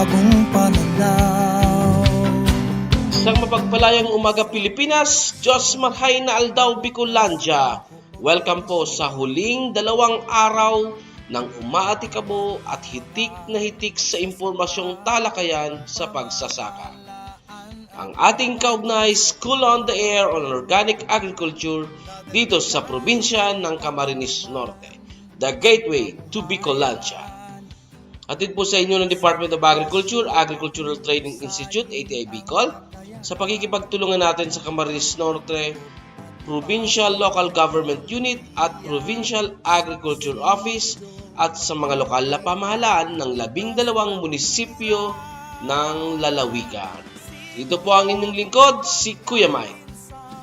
bagong pananaw. Isang mapagpalayang umaga Pilipinas, Diyos Marhay na Aldaw Bicolandia. Welcome po sa huling 2 araw ng umaatikabo at hitik na hitik sa impormasyong talakayan sa pagsasaka. Ang ating kaugnay School on the Air on Organic Agriculture dito sa probinsya ng Camarines Norte, the gateway to Bicolandia. Atid po sa inyo ng Department of Agriculture, Agricultural Training Institute, ATI Bicol, sa pagkikipagtulungan natin sa Camarines Norte, Provincial Local Government Unit at Provincial Agriculture Office at sa mga lokal na pamahalaan ng 12 munisipyo ng lalawigan. Ito po ang inyong lingkod, si Kuya Mike.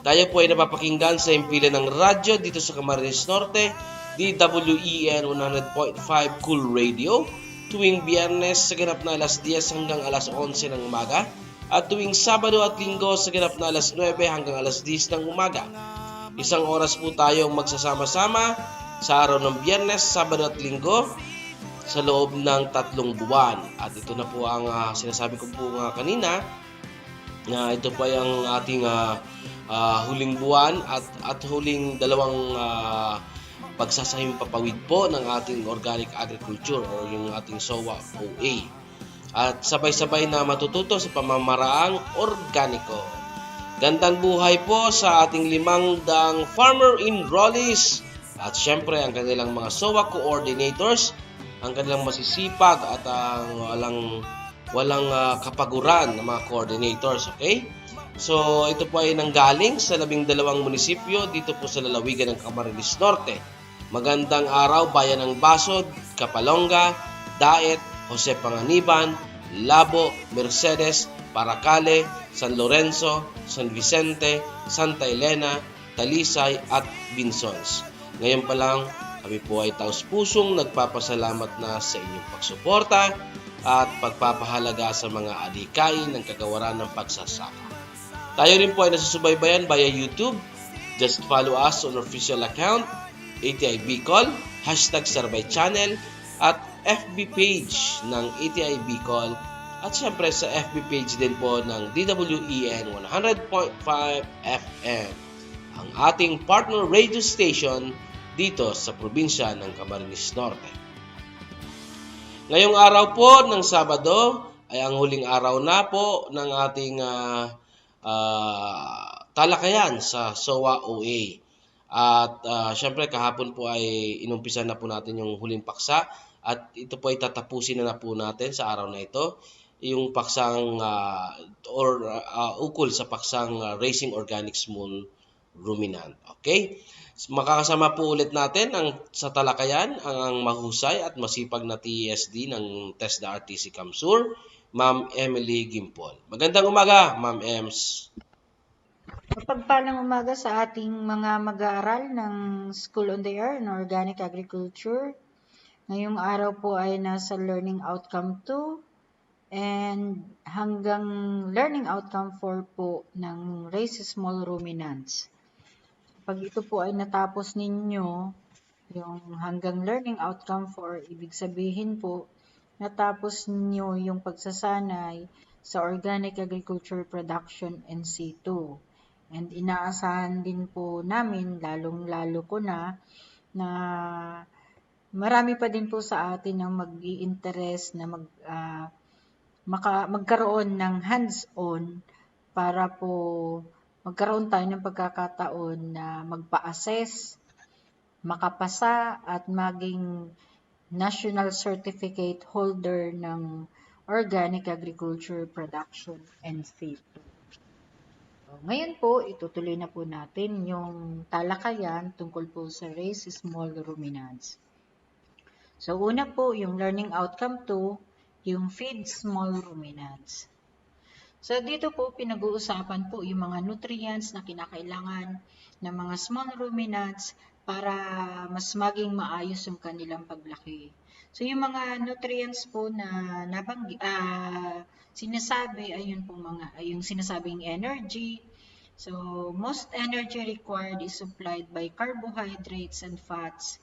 Tayo po ay napapakinggan sa impila ng radyo dito sa Camarines Norte, DWEN 100.5 Cool Radio, tuwing Biyernes sa ganap na alas 10 hanggang alas 11 ng umaga, at tuwing Sabado at Linggo sa ganap na alas 9 hanggang alas 10 ng umaga. Isang oras po tayong magsasama-sama sa araw ng Biyernes, Sabado at Linggo sa loob ng 3 buwan. At ito na po ang sinasabi ko po kanina, na ito po ay ang ating huling buwan at huling 2 pagsasahim papawid po ng ating organic agriculture o yung ating SOA-OA. At sabay-sabay na matututo sa pamamaraang organiko. Gandang buhay po sa ating 500 farmer enrollees at syempre ang kanilang mga SOA coordinators, ang kanilang masisipag at ang walang kapaguran ng mga coordinators, okay? So ito po ay nanggaling sa 12 munisipyo dito po sa lalawigan ng Camarines Norte. Magandang araw, bayan ng Basod, Kapalonga, Daet, Jose Panganiban, Labo, Mercedes, Paracale, San Lorenzo, San Vicente, Santa Elena, Talisay at Binsons. Ngayon pa lang, kami po ay taus-pusong nagpapasalamat na sa inyong pagsuporta at pagpapahalaga sa mga adhikain ng kagawaran ng pagsasaka. Tayo rin po ay nasusubaybayan via YouTube. Just follow us on our official account, ATI Bicol, #Sarbay Channel, at FB page ng ATI Bicol, at syempre sa FB page din po ng DWEN 100.5 FM, ang ating partner radio station dito sa probinsya ng Camarines Norte. Ngayong araw po ng Sabado ay ang huling araw na po ng ating talakayan sa SOA-OA. At syempre kahapon po ay inumpisa na po natin yung huling paksa at ito po ay tatapusin na po natin sa araw na ito, yung paksang ukol sa paksang Raising Organic Small Ruminant. Okay? Makakasama po ulit natin sa talakayan ang mahusay at masipag na TESD ng TESDA RTC Kamsur, Ma'am Emily Gimpol. Magandang umaga, Ma'am Ems. Mapagpalang umaga sa ating mga mag-aaral ng School on the Air in Organic Agriculture. Ngayong araw po ay nasa Learning Outcome 2 and hanggang Learning Outcome 4 po ng Raise Small Ruminants. Pag ito po ay natapos ninyo, yung hanggang Learning Outcome 4, ibig sabihin po, natapos ninyo yung pagsasanay sa Organic Agriculture Production NC2. And inaasahan din po namin, lalong-lalo ko na marami pa din po sa atin ang mag-i-interest na magkaroon ng hands-on para po magkaroon tayo ng pagkakataon na magpa-assess, makapasa at maging national certificate holder ng Organic Agriculture Production NC2. Ngayon po, itutuloy na po natin yung talakayan tungkol po sa Raise Small Ruminants. So, una po, yung Learning Outcome 2, yung Feed Small Ruminants. So, dito po, pinag-uusapan po yung mga nutrients na kinakailangan ng mga small ruminants para mas maging maayos yung kanilang paglaki. So, yung mga nutrients po na sinasabi ay yung sinasabing energy. So, most energy required is supplied by carbohydrates and fats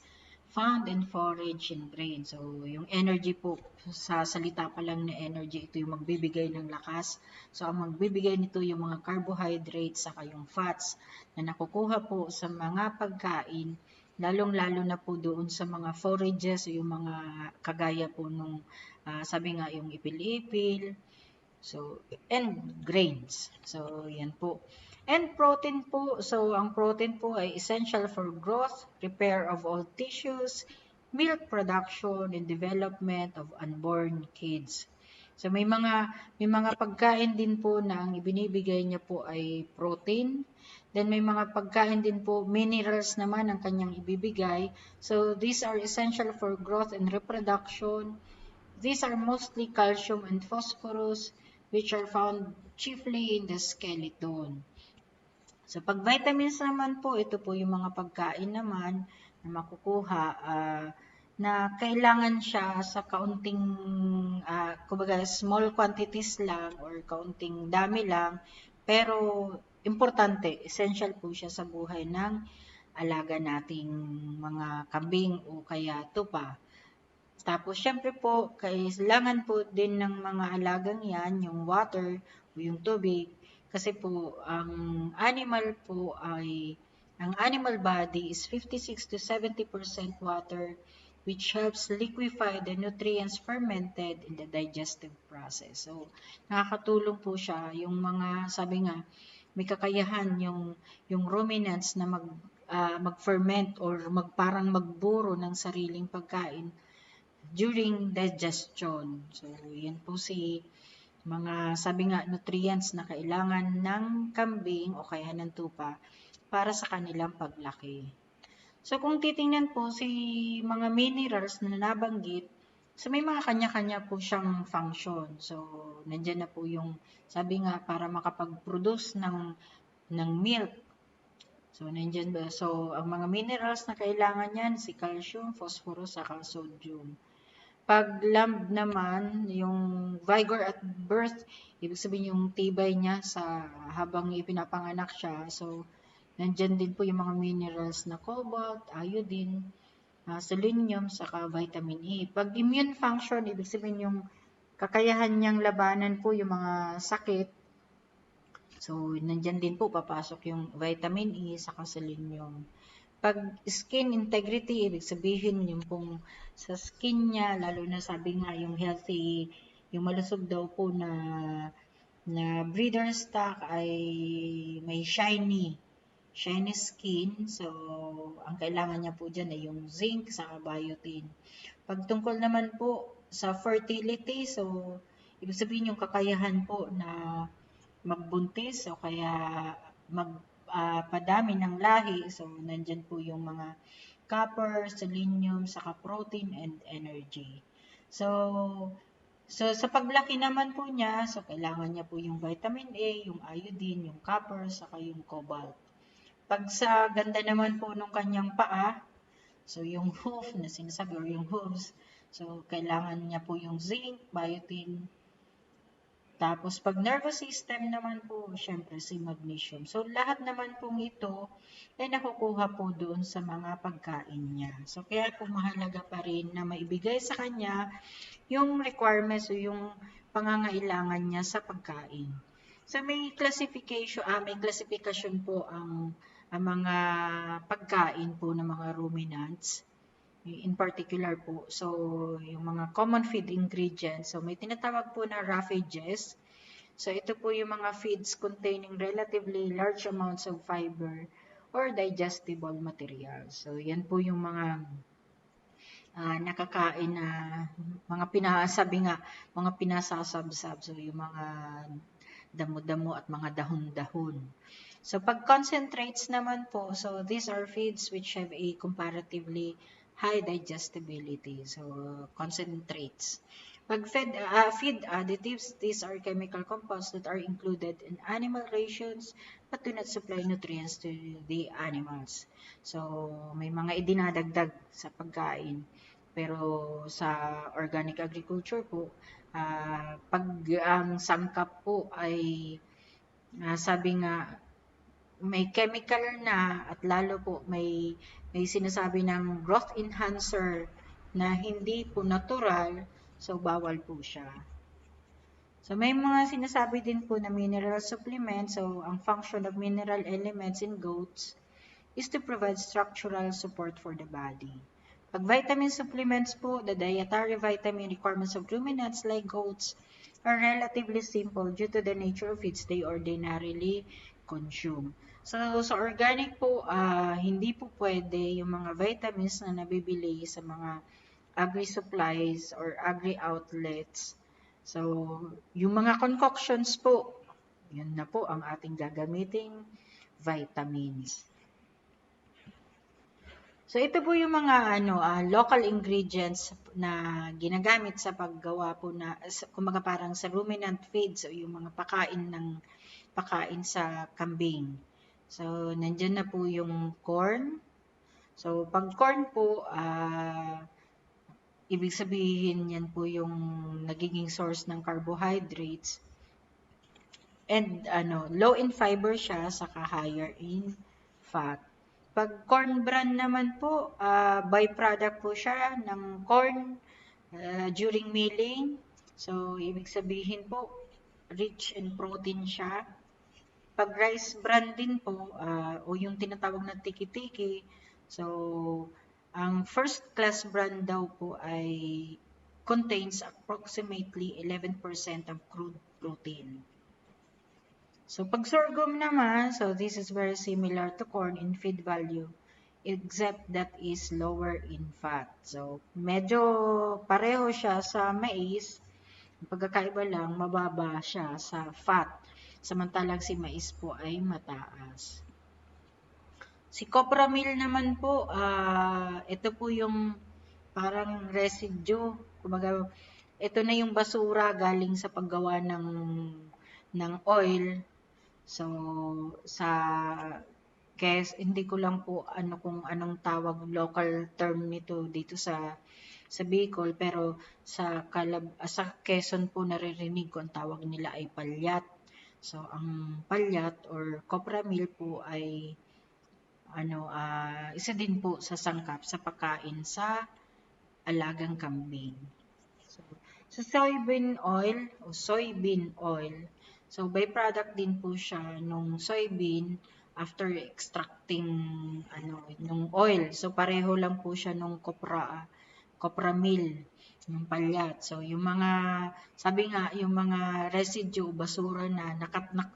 found in forage and grain. So, yung energy po, sa salita pa lang na energy, ito yung magbibigay ng lakas. So, ang magbibigay nito yung mga carbohydrates saka yung fats na nakukuha po sa mga pagkain, lalong-lalo na po doon sa mga forages, yung mga kagaya po nung, sabi nga, yung ipil-ipil, so, and grains. So, yan po. And protein po, so ang protein po ay essential for growth, repair of all tissues, milk production, and development of unborn kids. So may mga pagkain din po na ang ibinibigay niya po ay protein. Then may mga pagkain din po, minerals naman ang kanyang ibibigay. So these are essential for growth and reproduction. These are mostly calcium and phosphorus, which are found chiefly in the skeleton. So, pag vitamins naman po, ito po yung mga pagkain naman na makukuha na kailangan siya sa kaunting, kumbaga small quantities lang or kaunting dami lang, pero importante, essential po siya sa buhay ng alaga nating mga kambing o kaya tupa. Tapos, syempre po, kailangan po din ng mga alagang yan, yung water o yung tubig, kasi po, ang animal body is 56 to 70% water, which helps liquefy the nutrients fermented in the digestive process. So, nakakatulong po siya, yung mga, sabi nga, may kakayahan yung ruminants na mag-ferment or parang magburo ng sariling pagkain during digestion. So, yan po mga sabi nga nutrients na kailangan ng kambing o kaya ng tupa para sa kanilang paglaki. So, kung titingnan po mga minerals na nabanggit, so may mga kanya-kanya po siyang function. So, nandyan na po yung, sabi nga, para makapag-produce ng milk. So, nandyan ba? So, ang mga minerals na kailangan yan, si calcium, phosphorus, saka sodium. Pag lamb naman, yung vigor at birth, ibig sabihin yung tibay niya habang ipinapanganak siya. So, nandyan din po yung mga minerals na cobalt, iodine, selenium, saka vitamin E. Pag immune function, ibig sabihin yung kakayahan niyang labanan po yung mga sakit. So, nandyan din po papasok yung vitamin E, saka selenium. Pag skin integrity, ibig sabihin yung pong sa skin niya, lalo na sabi nga yung healthy, yung malusog daw po na breeder stock ay may shiny skin. So, ang kailangan niya po dyan ay yung zinc sa biotin. Pag tungkol naman po sa fertility, so, ibig sabihin yung kakayahan po na magbuntis o kaya padami ng lahi. So, nandyan po yung mga copper, selenium, saka protein and energy. So, sa paglaki naman po niya, so kailangan niya po yung vitamin A, yung iodine, yung copper, saka yung cobalt. Pag sa ganda naman po nung kanyang paa, so yung hoof na sinasabi or yung hooves, so kailangan niya po yung zinc, biotin. Tapos pag nervous system naman po, syempre si magnesium. So lahat naman pong ito ay nakukuha po doon sa mga pagkain niya. So kaya po mahalaga pa rin na maibigay sa kanya yung requirements o yung pangangailangan niya sa pagkain. So may classification po ang mga pagkain po ng mga ruminants. In particular po, so yung mga common feed ingredients, so may tinatawag po na roughages. So ito po yung mga feeds containing relatively large amounts of fiber or digestible materials. So yan po yung mga nakakain na mga mga pinasasabsab. So yung mga damo-damo at mga dahon-dahon. So pag concentrates naman po, so these are feeds which have a comparatively high digestibility. So concentrates. Pag feed additives, these are chemical compounds that are included in animal rations but do not supply nutrients to the animals. So may mga idinadagdag sa pagkain. Pero sa organic agriculture po, pag ang sangkap po ay sabi nga may chemical na at lalo po may sinasabi ng growth enhancer na hindi po natural, so bawal po siya. So may mga sinasabi din po na mineral supplement. So ang function of mineral elements in goats is to provide structural support for the body. Pag vitamin supplements po, the dietary vitamin requirements of ruminants like goats are relatively simple due to the nature of foods they ordinarily consume. So sa organic po, hindi po pwede yung mga vitamins na nabibili sa mga agri-supplies or agri-outlets. So, yung mga concoctions po, yun na po ang ating gagamiting vitamins. So, ito po yung mga local ingredients na ginagamit sa paggawa po kumaga parang sa ruminant feeds o yung mga pakain sa kambing. So, nandyan na po yung corn. So, pag corn po, ibig sabihin yan po yung nagiging source ng carbohydrates. And low in fiber siya, saka higher in fat. Pag corn bran naman po, byproduct po siya ng corn during milling. So, ibig sabihin po, rich in protein siya. Pag rice bran din po, o yung tinatawag na tiki-tiki, so, ang first class bran daw po ay contains approximately 11% of crude protein. So, pag sorghum naman, so this is very similar to corn in feed value, except that is lower in fat. So, medyo pareho siya sa mais, pagkakaiba lang, mababa siya sa fat, samantalang si mais po ay mataas. Si copra meal naman po, ito po yung parang residue, kumbaga, ito na yung basura galing sa paggawa ng oil. So, hindi ko lang po kung anong tawag local term nito dito sa Bicol, pero sa Quezon po naririnig ko ang tawag nila ay palyat. So, ang palyat or copra meal po ay isa din po sa sangkap sa pagkain sa alagang kambing. So, soybean oil, so byproduct din po siya nung soybean after extracting nung oil. So, pareho lang po siya nung copra meal, yung palyat. So, sabi nga, yung mga residue, basura na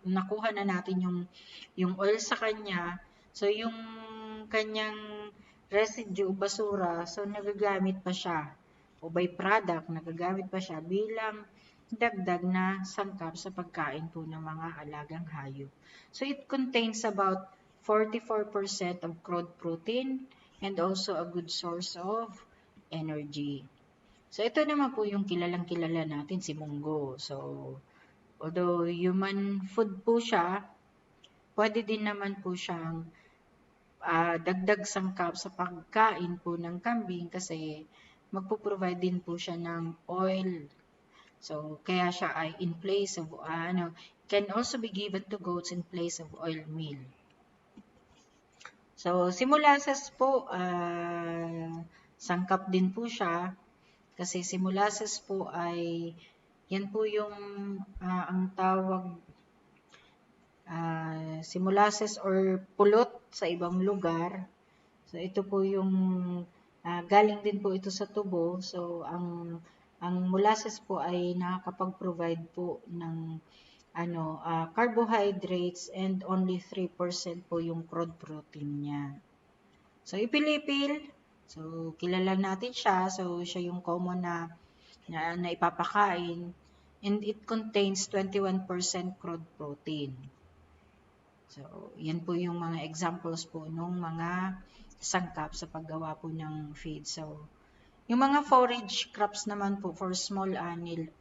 nakuha na natin yung oil sa kanya. So, yung kanyang residue, basura, so nagagamit pa siya o byproduct, nagagamit pa siya bilang dagdag na sangkap sa pagkain po ng mga alagang hayop. So, it contains about 44% of crude protein and also a good source of energy. So, ito naman po yung kilalang-kilala natin, si munggo. So, although human food po siya, pwede din naman po siyang dagdag sangkap sa pagkain po ng kambing kasi magpo-provide din po siya ng oil. So, kaya siya ay in place of, can also be given to goats in place of oil meal. So, si molasses po, sangkap din po siya kasi si molasses po ay, yan po yung, ang tawag, si molasses or pulot sa ibang lugar. So, ito po yung, galing din po ito sa tubo. So, ang molasses po ay nakakapag-provide po ng carbohydrates and only 3% po yung crude protein niya. So, ipilipil. So, kilala natin siya. So, siya yung common na ipapakain. And it contains 21% crude protein. So, yan po yung mga examples po ng mga sangkap sa paggawa po ng feed. So, yung mga forage crops naman po for small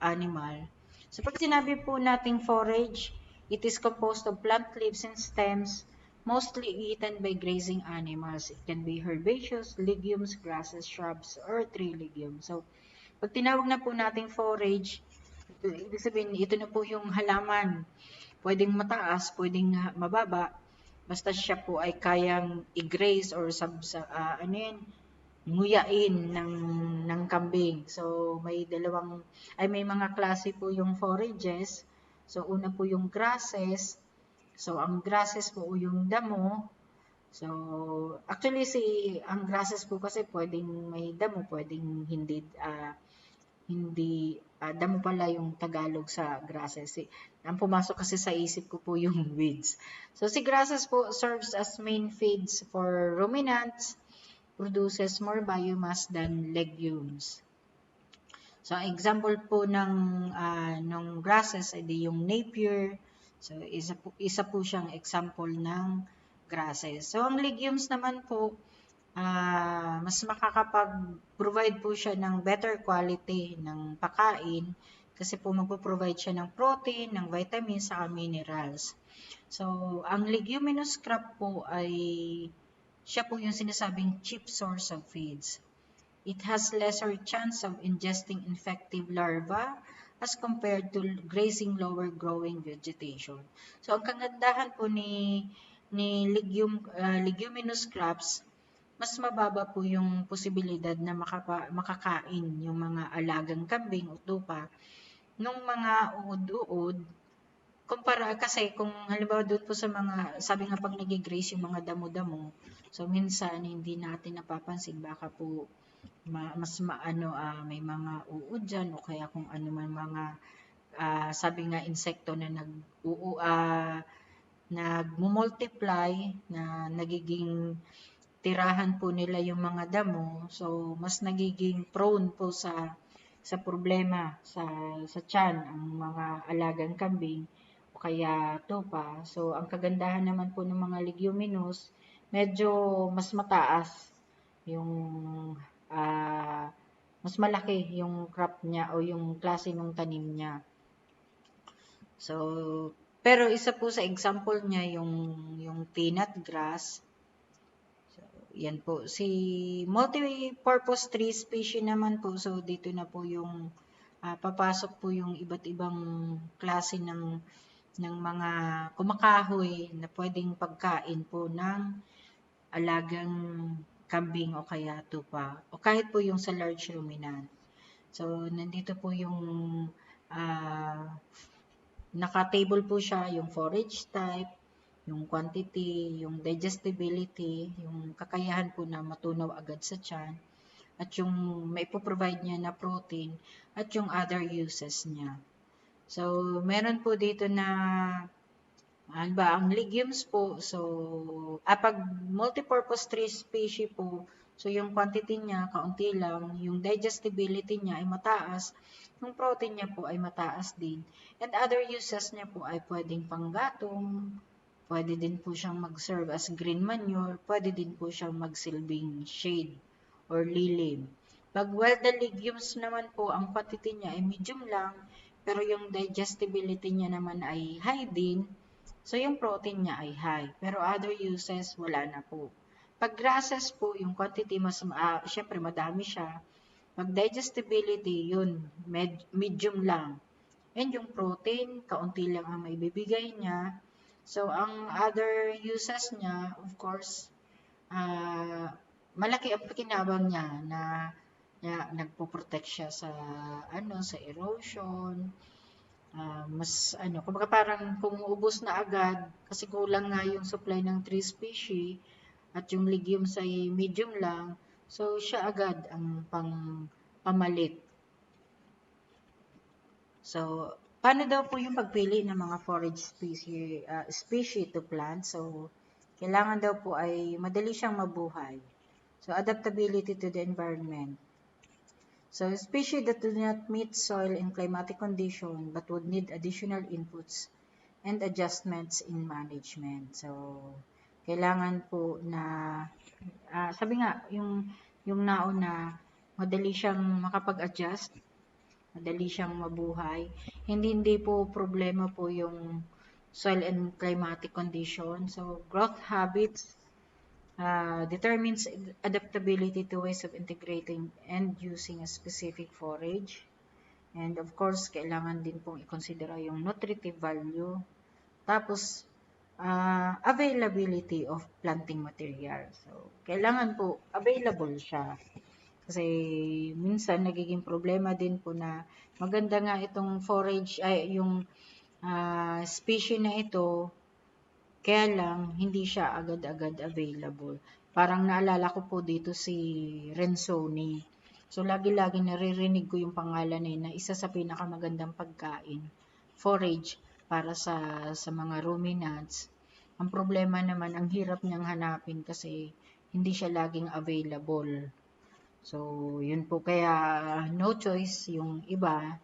animal. So, pag sinabi po nating forage, it is composed of plant leaves and stems, mostly eaten by grazing animals. It can be herbaceous, legumes, grasses, shrubs, or tree legumes. So, pag tinawag na po nating forage, ibig sabihin, ito na po yung halaman. Pwedeng mataas, pwedeng mababa. basta siya po ay kayang i-graze or nguyain ng kambing. So, may mga klase po yung forages. So, una po yung grasses. So, ang grasses po yung damo. So, actually ang grasses po kasi pwedeng may damo, pwedeng hindi damo pala yung Tagalog sa grasses. Ang pumasok kasi sa isip ko po yung weeds. So, si grasses po serves as main feeds for ruminants, produces more biomass than legumes. So, example po ng grasses ay yung napier. So, isa po siyang example ng grasses. So, ang legumes naman po, mas makakapag-provide po siya ng better quality ng pakain kasi po magpo-provide siya ng protein, ng vitamins, saka minerals. So, ang leguminous crop po ay siya po yung sinasabing cheap source of feeds. It has lesser chance of ingesting infective larvae as compared to grazing lower growing vegetation. So, ang kagandahan po ni leguminous crops, mas mababa po yung posibilidad na makakain yung mga alagang kambing o tupa nung mga uod-uod kumpara kasi kung halimbawa doon po sa mga, sabi nga pag nag-graze yung mga damo-damo, so minsan hindi natin napapansin baka po may mga uod dyan o kaya kung ano man mga sabi nga insekto na nagmumultiply na nagiging tirahan po nila yung mga damo, so mas nagiging prone po sa problema sa tiyan ang mga alagang kambing o kaya tupa. So ang kagandahan naman po ng mga leguminous, medyo mas mataas yung mas malaki yung crop niya o yung klase ng tanim niya. So, pero isa po sa example niya yung peanut grass. So, yan po. Si multi-purpose tree species naman po. So, dito na po yung papasok po yung iba't ibang klase ng mga kumakahoy na pwedeng pagkain po ng alagang kambing o kaya tupa o kahit po yung sa large ruminant. So, nandito po yung naka-table po siya, yung forage type, yung quantity, yung digestibility, yung kakayahan po na matunaw agad sa tiyan, at yung may provide niya na protein, at yung other uses niya. So, meron po dito na ang legumes po, so, pag multipurpose tree species po, so yung quantity niya, kaunti lang, yung digestibility niya ay mataas, yung protein niya po ay mataas din, and other uses niya po ay pwedeng panggatong, pwede din po siyang mag-serve as green manure, pwede din po siyang magsilbing shade or lilim. Pag the legumes naman po, ang quantity niya ay medium lang, pero yung digestibility niya naman ay high din, so yung protein niya ay high. Pero other uses, wala na po. Pag grasses po, yung quantity syempre madami siya. Pag digestibility, yun, medium lang. And yung protein, kaunti lang ang may bibigay niya. So, ang other uses niya, of course, malaki ang pakinabang niya na nagpo-protect siya sa erosion. Kumbaga parang kung ubos na agad, kasi kulang nga yung supply ng tree species at yung legumes ay medium lang, so siya agad ang pamalit. So, paano daw po yung pagpili ng mga forage species to plant? So, kailangan daw po ay madali siyang mabuhay. So, adaptability to the environment. So, species that do not meet soil and climatic condition but would need additional inputs and adjustments in management. So, kailangan po na, sabi nga, yung nauna, madali siyang makapag-adjust, madali siyang mabuhay. Hindi po problema po yung soil and climatic condition. So, growth habits determines adaptability to ways of integrating and using a specific forage. And of course, kailangan din pong i-consider yung nutritive value. Tapos, availability of planting material. So, kailangan po available siya. Kasi minsan nagiging problema din po na maganda nga itong forage ay yung species na ito, kaya lang hindi siya agad-agad available. Parang naalala ko po dito si Renzoni. So lagi-lagi naririnig ko yung pangalan na isa sa pinakamagandang pagkain, forage para sa mga ruminants. Ang problema naman, ang hirap niyang hanapin kasi hindi siya laging available. So, yun po kaya no choice yung iba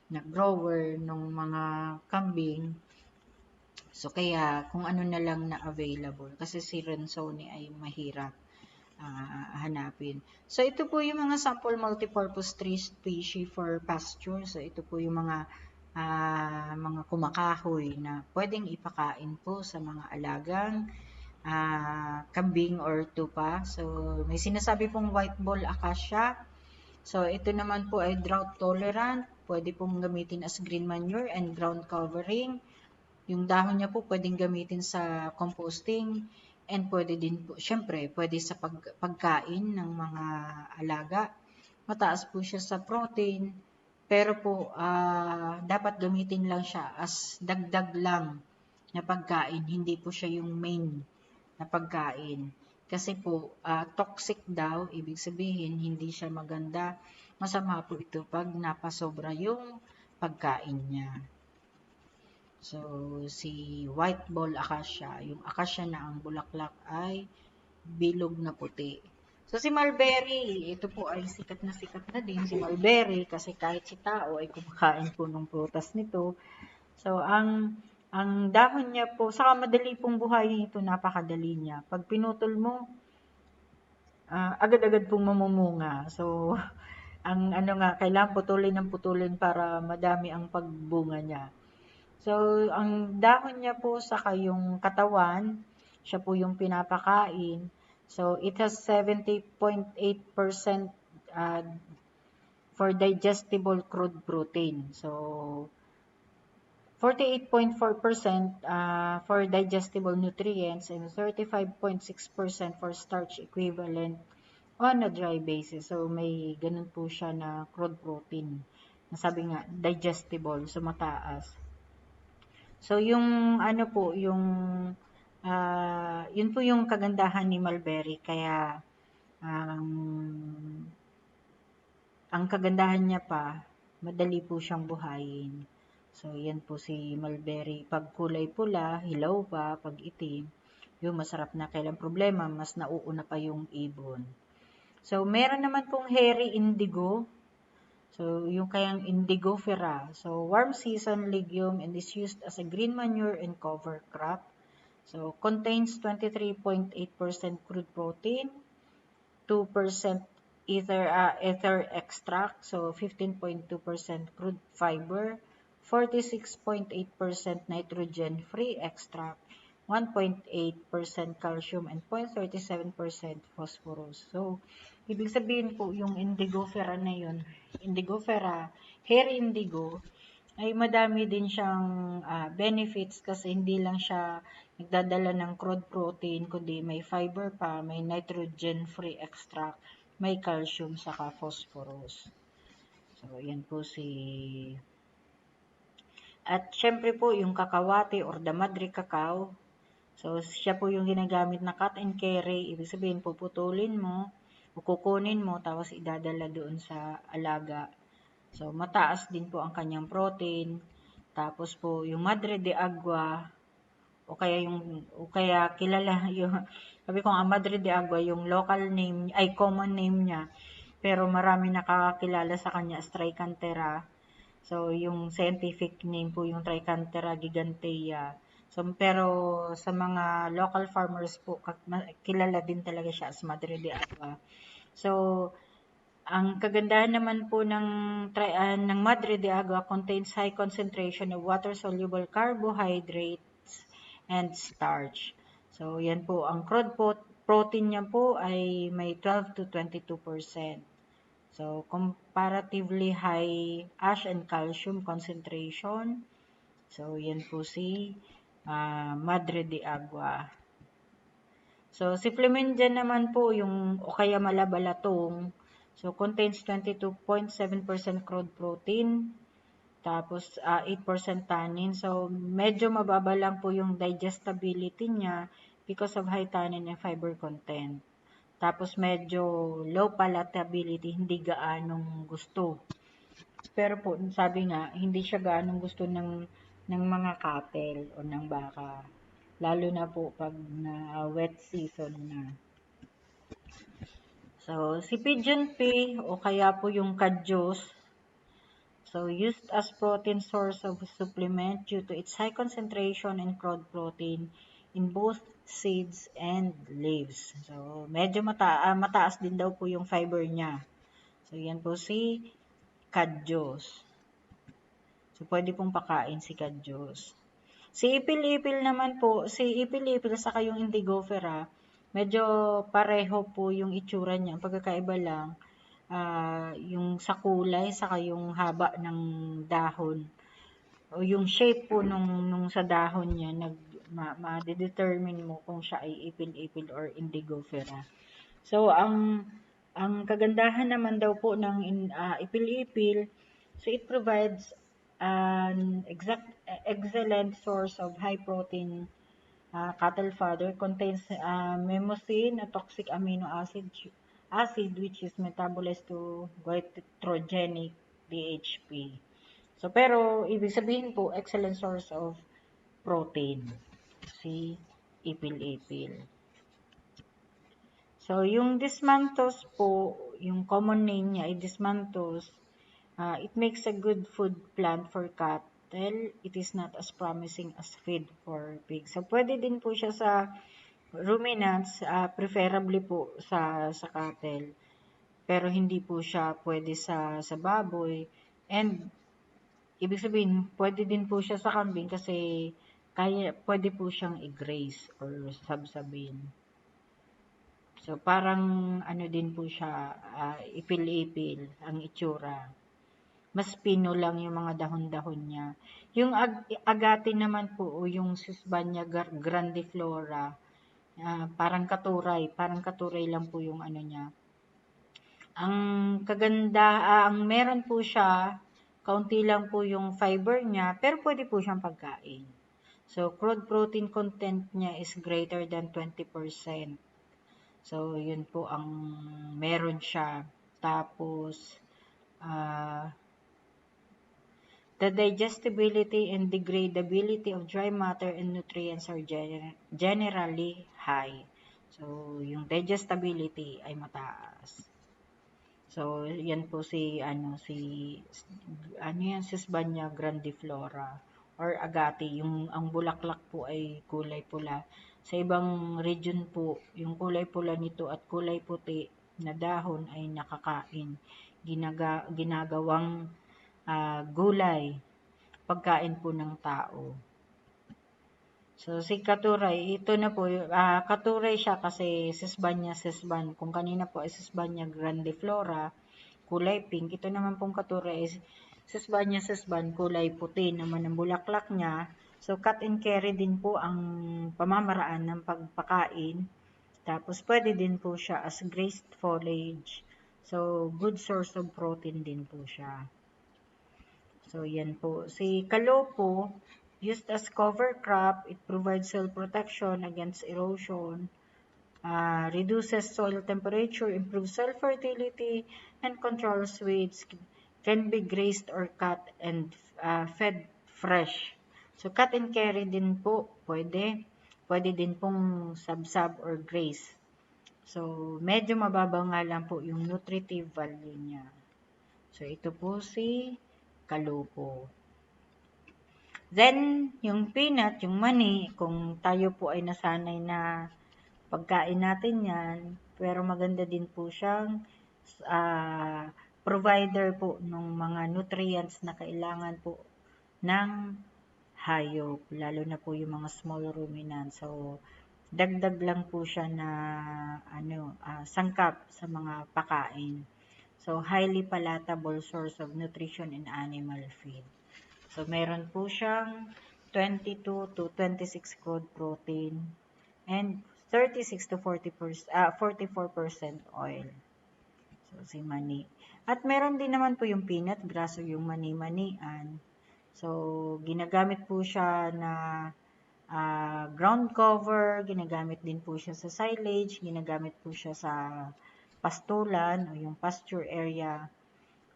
na grower ng mga kambing. So, kaya kung ano na lang na available. Kasi si Renzoni ay mahirap hanapin. So, ito po yung mga sample multipurpose tree species for pasture. So, ito po yung mga kumakahoy na pwedeng ipakain po sa mga alagang kambing or tupa. So, may sinasabi pong white ball acacia. So, ito naman po ay drought tolerant. Pwede pong gamitin as green manure and ground covering. Yung dahon niya po pwedeng gamitin sa composting and pwede din po, syempre, pwede sa pagkain ng mga alaga. Mataas po siya sa protein, pero po dapat gamitin lang siya as dagdag lang na pagkain, hindi po siya yung main na pagkain. Kasi po, toxic daw, ibig sabihin, hindi siya maganda. Masama po ito pag napasobra yung pagkain niya. So, si white ball acacia, yung acacia na ang bulaklak ay bilog na puti. So, si mulberry, ito po ay sikat na din, si mulberry, kasi kahit si tao ay kumakain po ng prutas nito. So, ang dahon niya po, saka madali pong buhayin ito, napakadali niya. Pag pinutol mo, agad-agad pong mamumunga. So, ang ano nga, kailangan putulin para madami ang pagbunga niya. So, ang dahon niya po saka yung katawan, siya po yung pinapakain. So, it has 70.8% for digestible crude protein. So, 48.4% for digestible nutrients and 35.6% for starch equivalent on a dry basis. So, may ganun po siya na crude protein. Nasabi nga, digestible, so mataas. So, yung ano po, yun po yung kagandahan ni mulberry. Kaya, ang kagandahan niya pa, madali po siyang buhayin. So, yan po si mulberry. Pag kulay pula, hilaw pa, pag itim, yung masarap na. Kailang problema, mas nauuna pa yung ibon. So, meron naman pong hairy indigo. So, yung kayang indigofera. So, warm season legume and is used as a green manure and cover crop. So, contains 23.8% crude protein, 2% ether extract, so 15.2% crude fiber, 46.8% nitrogen-free extract, 1.8% calcium, and 0.37% phosphorus. So, ibig sabihin po, yung indigofera na yun, indigofera, hair indigo, ay madami din siyang benefits kasi hindi lang siya nagdadala ng crude protein, kundi may fiber pa, may nitrogen-free extract, may calcium, saka phosphorus. So, yan po si... At syempre po, yung kakawate or the madre cacao. So, siya po yung ginagamit na cut and carry. Ibig sabihin, puputulin mo, kukunin mo, tapos idadala doon sa alaga. So, mataas din po ang kanyang protein. Tapos po, yung Madre de Agua, o kaya kilala yung, sabi ko nga, Madre de Agua, yung local name, ay common name niya, pero marami nakakakilala sa kanya as Trichantera. So, yung scientific name po yung Trichantera gigantea. So, pero sa mga local farmers po, kilala din talaga siya as Madre de Agua. So, ang kagandahan naman po ng Madre de Agua contains high concentration of water-soluble carbohydrates and starch. So, yan po. Ang crude protein niya po ay may 12 to 22%. So, comparatively high ash and calcium concentration. So, yan po si Madre de Agua. So, si Flaminjan naman po, yung o kaya malabalatong, so contains 22.7% crude protein, tapos 8% tannin. So, medyo mababa lang po yung digestibility niya because of high tannin and fiber content. Tapos, medyo low palatability, hindi gaanong gusto. Pero po, sabi nga, hindi siya gaanong gusto ng mga cattle o ng baka. Lalo na po pag na wet season na. So, si pigeon pea o kaya po yung kadyos, so used as protein source of supplement due to its high concentration in crude protein in both seeds and leaves. So, medyo mataas din daw po yung fiber niya. So, yan po si kadyos. So, pwede pong pakain si kadyos. Si ipil-ipil naman po, si ipil-ipil saka yung indigofera, medyo pareho po yung itsura niya. Ang pagkakaiba lang, yung sa kulay, saka yung haba ng dahon. O yung shape po nung sa dahon niya, ma-determine mo kung siya ay ipil-ipil or indigofera. So, ang kagandahan naman daw po ng ipil-ipil, so it provides an excellent source of high protein cattle fodder, contains mimosine, a toxic amino acid which is metabolized to goitrogenic DHP. So, pero ibig sabihin po, excellent source of protein si ipil-ipil. So, yung Desmanthus po, yung common name niya ay Desmanthus. It makes a good food plant for cattle. It is not as promising as feed for pigs. So, pwede din po siya sa ruminants, preferably po sa cattle. Pero hindi po siya pwede sa baboy. And, ibig sabihin, pwede din po siya sa kambing kasi pwede po siyang i-graze or sabsabin. So, parang ano din po siya, ipil-ipil ang itsura. Mas pino lang yung mga dahon-dahon niya. Yung agati naman po, o yung Sesbania grandiflora, parang katuray lang po yung ano niya. Ang ang meron po siya, kaunti lang po yung fiber niya, pero pwede po siyang pagkain. So, crude protein content niya is greater than 20%. So, yun po ang meron siya. Tapos, the digestibility and degradability of dry matter and nutrients are generally high. So, yung digestibility ay mataas. So, yan po Sesbania grandiflora or agati. Ang bulaklak po ay kulay pula. Sa ibang region po, yung kulay pula nito at kulay puti na dahon ay nakakain. Ginagawang gulay, pagkain po ng tao. So, si katuray, ito na po, katuray siya kasi Sesbania. Kung kanina po ay Sesbania grandiflora, kulay pink. Ito naman pong katuray is Sesbania, kulay puti naman ang bulaklak niya. So, cut and carry din po ang pamamaraan ng pagpakain. Tapos, pwede din po siya as grazed foliage. So, good source of protein din po siya. So, yan po. Si kalopo, used as cover crop, it provides soil protection against erosion, reduces soil temperature, improves soil fertility, and controls weeds. Can be grazed or cut and fed fresh. So, cut and carry din po, pwede. Pwede din pong sab-sab or graze. So, medyo mababa nga lang po yung nutritive value niya. So, ito po si kalopo. Then, yung peanut, yung mani, kung tayo po ay nasanay na pagkain natin yan, pero maganda din po siyang provider po ng mga nutrients na kailangan po ng hayop, lalo na po yung mga small ruminants. So, dagdag lang po siya na sangkap sa mga pakain. So, highly palatable source of nutrition in animal feed. So, meron po siyang 22 to 26 crude protein, and 36 to 44% oil. So, si mani. At meron din naman po yung peanut grass o yung mani-manian. So, ginagamit po siya na ground cover, ginagamit din po siya sa silage, ginagamit po siya sa pastulan o yung pasture area,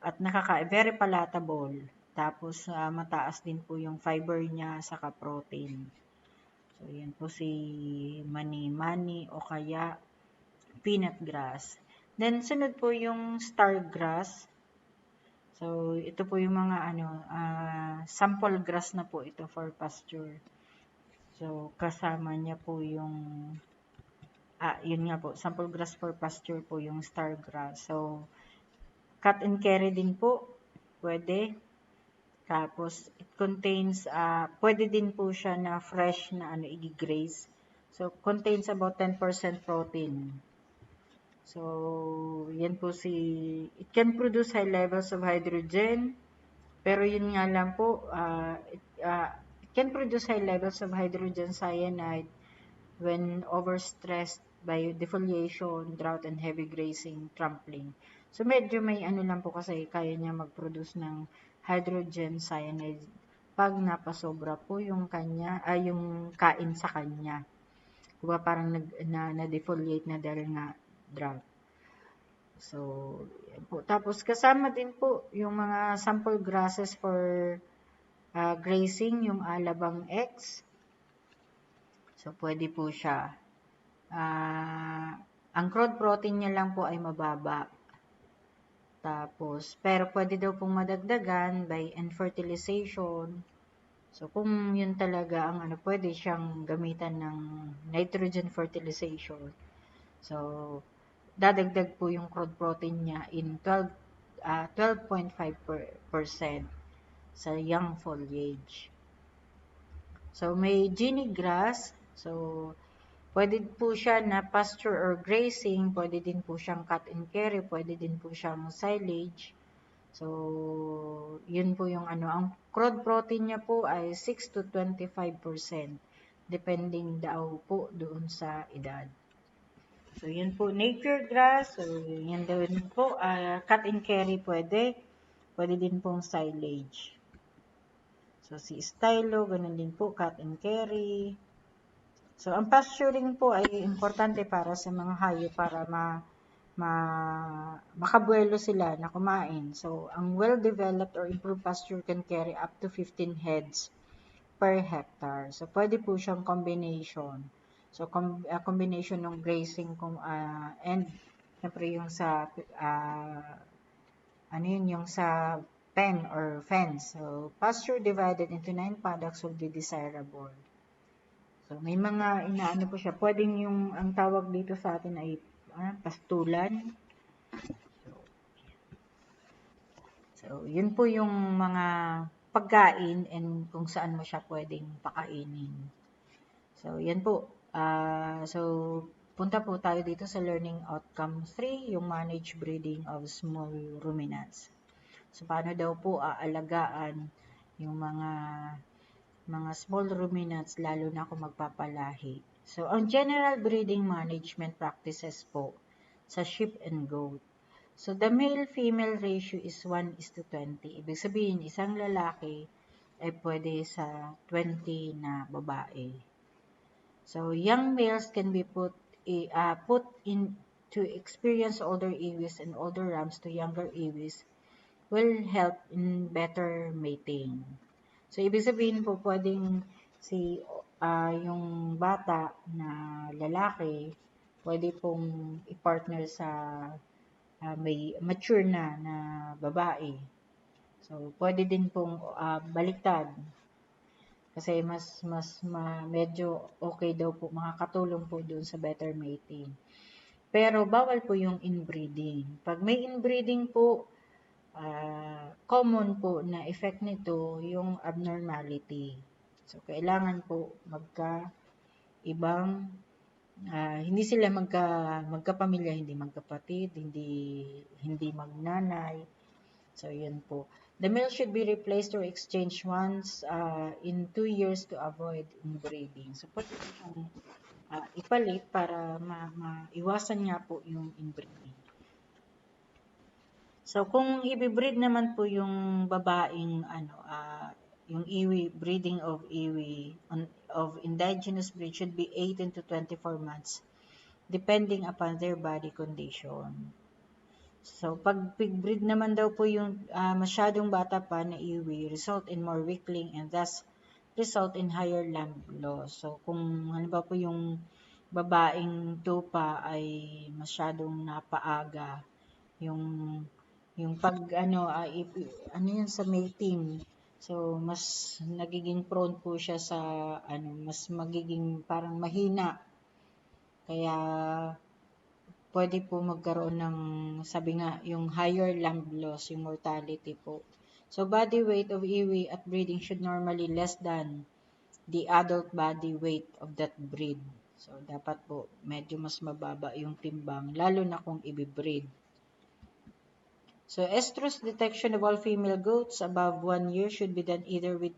at very palatable. Tapos, mataas din po yung fiber niya saka protein. So, yan po si mani-mani o kaya peanut grass. Then, sunod po yung star grass. So, ito po yung mga sample grass na po ito for pasture. So, kasama niya po yung, yun nga po, sample grass for pasture po yung star grass. So, cut and carry din po, pwede. Tapos, it contains, pwede din po siya na fresh na i-graze. So, contains about 10% protein. So, yan po it can produce high levels of hydrogen, pero yun nga lang po, it can produce high levels of hydrogen cyanide when overstressed by defoliation, drought, and heavy grazing, trampling. So, medyo may lang po kasi kaya niya mag-produce ng hydrogen cyanide pag napasobra po yung yung kain sa kanya. Diba parang na-defoliate na dahil nga drought. So, yan po. Tapos, kasama din po yung mga sample grasses for grazing, yung alabang X. So, pwede po siya. Ang crude protein niya lang po ay mababa. Tapos, pero pwede daw pong madagdagan by fertilization. So, kung yun talaga ang pwede siyang gamitan ng nitrogen fertilization. So, dadagdag po yung crude protein niya in 12.5% sa young foliage. So, may Guinea grass. So, pwede po siya na pasture or grazing. Pwede din po siyang cut and carry. Pwede din po siyang silage. So, yun po yung ang crude protein niya po ay 6 to 25%. Depending daw po doon sa edad. So, yun po, napier grass. So, yan daw po, cut and carry pwede. Pwede din pong silage. So, si stylo, ganun din po, cut and carry. So, ang pasturing po ay importante para sa mga hayop para makabuelo sila na kumain. So, ang well-developed or improved pasture can carry up to 15 heads per hectare. So, pwede po siyang combination. So, combination ng grazing and siyempre yung sa yung sa pen or fence. So, pasture divided into 9 paddocks will be desirable. So, may mga po siya. Pwedeng ang tawag dito sa atin ay pastulan. So, yun po yung mga pagkain and kung saan mo siya pwedeng pakainin. So, yan po. So, punta po tayo dito sa learning outcome 3, yung manage breeding of small ruminants. So, paano daw po aalagaan yung mga small ruminants, lalo na kung magpapalahi. So, ang general breeding management practices po sa sheep and goat. So, the male-female ratio is 1:20. Ibig sabihin, isang lalaki ay pwede sa 20 na babae. So, young males can be put in to experience older ewes and older rams to younger ewes will help in better mating. So, ibig sabihin po, pwedeng yung bata na lalaki, pwede pong i-partner sa may mature na babae. So, pwede din pong baliktad. Kasi medyo okay daw po, makakatulong po doon sa better mating. Pero, bawal po yung inbreeding. Pag may inbreeding po, common po na effect nito yung abnormality. So, kailangan po hindi sila magkapamilya, hindi magkapatid, hindi magnanay. So, yun po. The male should be replaced or exchanged once in 2 years to avoid inbreeding. So, pwede po siyang ipalit para maiwasan nga po yung inbreeding. So, kung i-breed naman po yung babaeng, yung iwi, breeding of iwi, of indigenous breed should be 18 to 24 months, depending upon their body condition. So, pag pig-breed naman daw po yung masyadong bata pa na iwi, result in more weakling and thus result in higher lamb loss. So, kung halimbawa po yung babaeng tupa ay masyadong napaaga, yung pag ano yan sa mating. So, mas nagiging prone po siya sa mas magiging parang mahina. Kaya pwede po magkaroon ng, sabi nga, yung higher lamb loss, yung mortality po. So, body weight of iwi at breeding should normally less than the adult body weight of that breed. So, dapat po medyo mas mababa yung timbang, lalo na kung i-breed. So, estrus detection of all female goats above 1 year should be done either with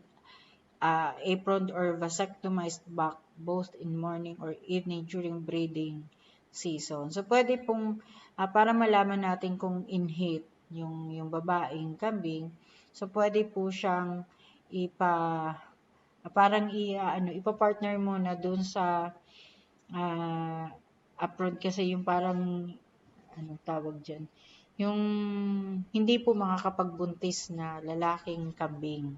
aproned or vasectomized back, both in morning or evening during breeding season. So, pwede pong, para malaman natin kung in-heat yung babaeng kambing, so pwede po siyang ipa-partner mo na dun sa apron kasi yung parang, anong tawag dyan, yung hindi po makakapagbuntis na lalaking kambing.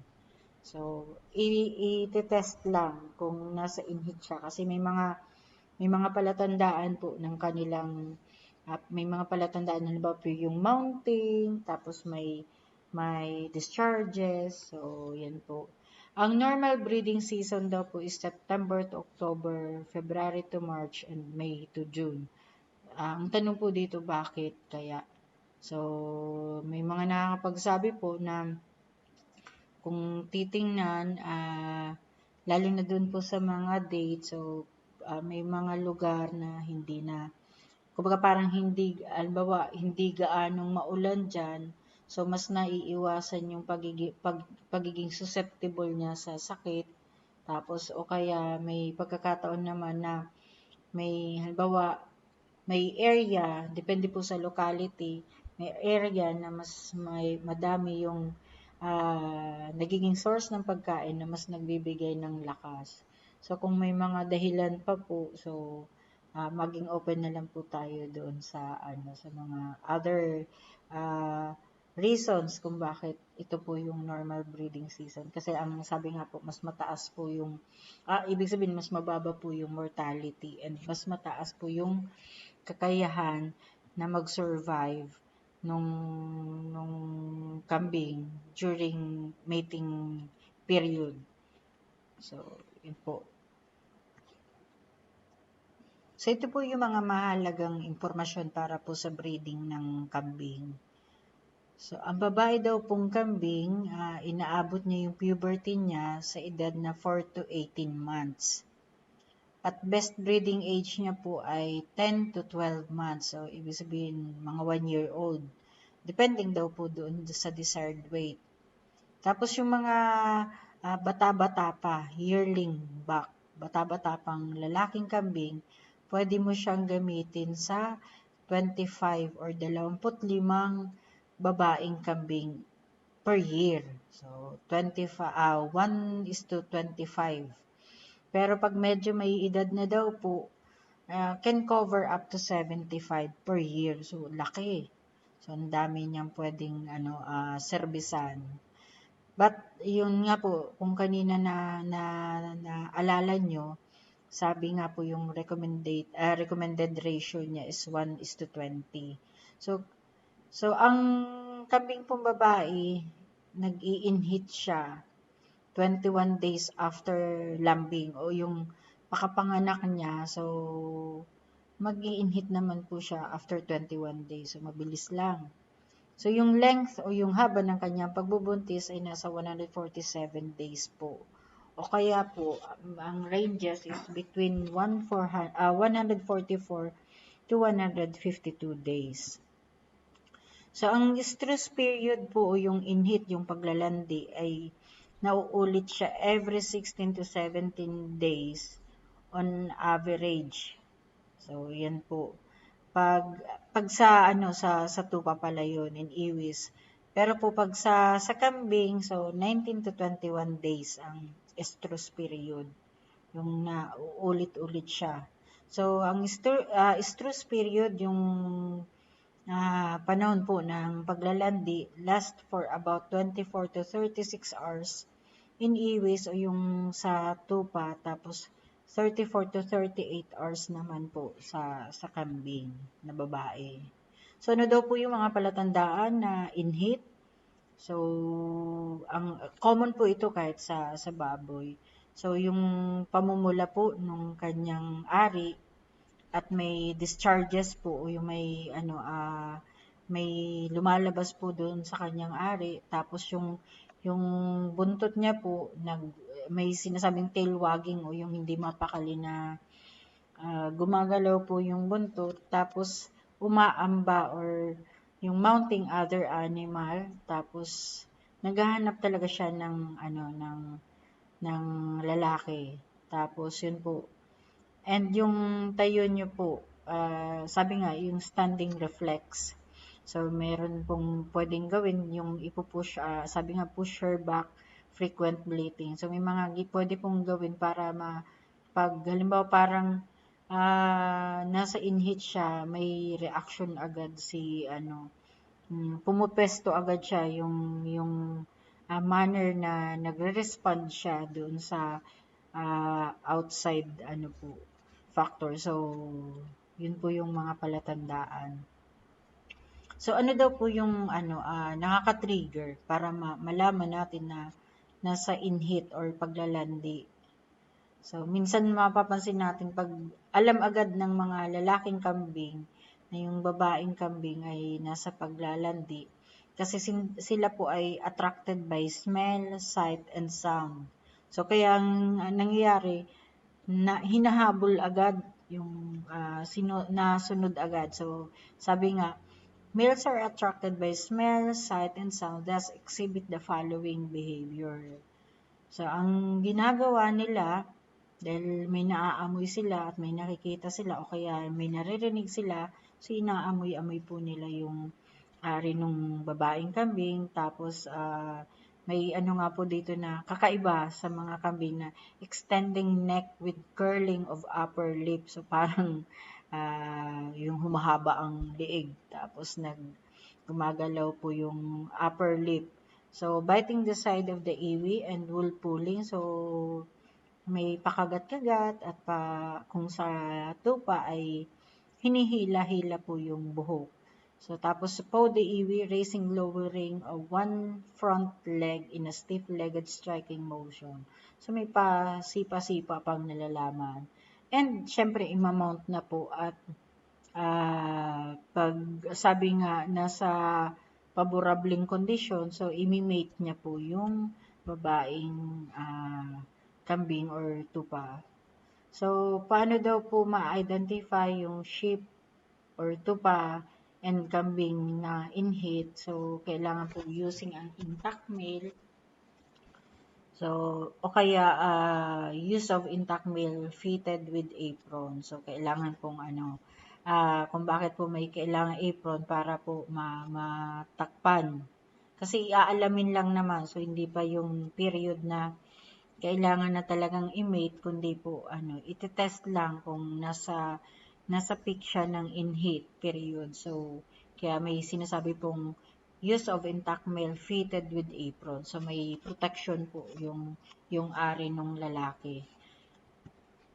So, i-test lang kung nasa in-heat siya kasi may mga palatandaan po ng kanilang may mga palatandaan halimbawa po yung mounting, tapos may discharges. So, yan po. Ang normal breeding season daw po is September to October, February to March, and May to June. Ang tanong po dito, bakit kaya? So, may mga nakakapagsabi po na kung titingnan, lalo na dun po sa mga date, so may mga lugar na hindi na, kumbaga parang hindi gaanong maulan dyan, so mas naiiwasan yung pagiging susceptible niya sa sakit. Tapos, o kaya may pagkakataon naman na halimbawa, may area, depende po sa locality, may area na mas madami yung nagiging source ng pagkain na mas nagbibigay ng lakas. So, kung may mga dahilan pa po, so, maging open na lang po tayo doon sa mga other reasons kung bakit ito po yung normal breeding season. Kasi ang sabi nga po, mas mataas po yung, ibig sabihin, mas mababa po yung mortality and mas mataas po yung kakayahan na mag-survive nung kambing during mating period. So, yun po. So, ito po yung mga mahalagang impormasyon para po sa breeding ng kambing. So, ang babae daw pong kambing, inaabot niya yung puberty niya sa edad na 4 to 18 months. At best breeding age niya po ay 10 to 12 months. So, ibig sabihin, mga 1 year old. Depending daw po doon sa desired weight. Tapos yung mga bata-bata pa, yearling buck, bata-bata pang lalaking kambing, pwede mo siyang gamitin sa 25 or 25 babaeng kambing per year. So, 1:25. Pero pag medyo may edad na daw po, can cover up to 75 per year. So, laki. So, ang dami niyang pwedeng servisan. But, yun nga po, kung kanina na alala nyo, sabi nga po yung recommended ratio niya is 1:20. So ang kambing pong babae, nag-i-inheat siya 21 days after lambing o yung pakapanganak niya. So, mag-i-inheat naman po siya after 21 days. So, mabilis lang. So, yung length o yung haba ng kanyang pagbubuntis ay nasa 147 days po. O kaya po, ang ranges is between 144 to 152 days. So, ang stress period po o yung in-heat, yung paglalandi, ay nauulit siya every 16 to 17 days on average. So, yan po. Pag pag sa ano sa tupa pala yun in iwis. Pero po pag sa kambing, so 19 to 21 days ang estrus period. Yung na ulit-ulit siya. So ang estrus period yung panahon po ng paglalandi last for about 24 to 36 hours in iwis o yung sa tupa, tapos 34 to 38 hours naman po sa kambing na babae. So ano daw po yung mga palatandaan na in heat? So ang common po ito kahit sa baboy. So yung pamumula po nung kanyang ari at may discharges po o yung may lumalabas po doon sa kanyang ari, tapos yung buntot niya po may sinasabing tail wagging o yung hindi mapakali na gumagalaw po yung buntot, tapos umaamba or yung mounting other animal, tapos naghahanap talaga siya ng lalaki. Tapos yun po. And yung tayo nyo po, sabi nga, yung standing reflex. So, meron pong pwedeng gawin yung ipupush, sabi nga, push her back, frequent bleeding. So, may mga pwede pong gawin para pag halimbawa parang nasa in-heat siya, may reaction agad pumupesto agad siya yung manner na nagre-respond siya doon sa outside factor. So, yun po yung mga palatandaan. So, ano daw po yung nakaka-trigger para malaman natin na nasa in-heat or paglalandi. So, minsan mapapansin natin pag alam agad ng mga lalaking kambing na yung babaeng kambing ay nasa paglalandi kasi sila po ay attracted by smell, sight, and sound. So, kaya ang nangyayari, na hinahabol agad yung nasunod agad. So, sabi nga, males are attracted by smell, sight, and sound, thus exhibit the following behavior. So, ang ginagawa nila, dahil may naaamoy sila at may nakikita sila o kaya may naririnig sila, so inaamoy-amoy po nila yung ari nung babaeng kambing. Tapos, may nga po dito na kakaiba sa mga kambing na extending neck with curling of upper lip. So, parang yung humahaba ang liig. Tapos, gumagalaw po yung upper lip. So, biting the side of the iwi and wool pulling. So, may pakagat-kagat at kung sa tupa ay hinihila-hila po yung buhok. So, tapos po the iwi, raising, lowering of one front leg in a stiff-legged striking motion. So, may sipa-sipa pang nalalaman. And, syempre, imamount na po at pag sabi nga nasa favorabling condition, so imimate niya po yung babaeng kambing or tupa. So, paano daw po ma-identify yung sheep or tupa and kambing na in heat? So, kailangan po using an intact male. So, o kaya use of intact male fitted with apron. So, kailangan pong kung bakit po may kailangan apron para po matakpan. Kasi aalamin lang naman, so hindi pa yung period na kailangan na talagang i-mate, kundi po iti-test lang kung nasa peak siya ng in-heat period. So, kaya may sinasabi pong use of intact male fitted with apron. So, may protection po yung ari nung lalaki.